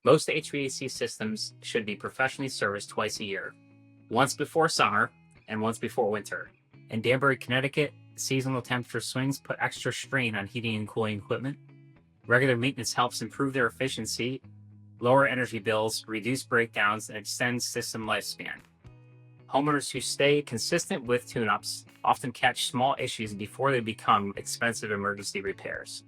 Most HVAC systems should be professionally serviced twice a year, once before summer and once before winter. In Danbury, Connecticut, seasonal temperature swings put extra strain on heating and cooling equipment. Regular maintenance helps improve their efficiency, lower energy bills, reduce breakdowns, and extend system lifespan. Homeowners who stay consistent with tune-ups often catch small issues before they become expensive emergency repairs.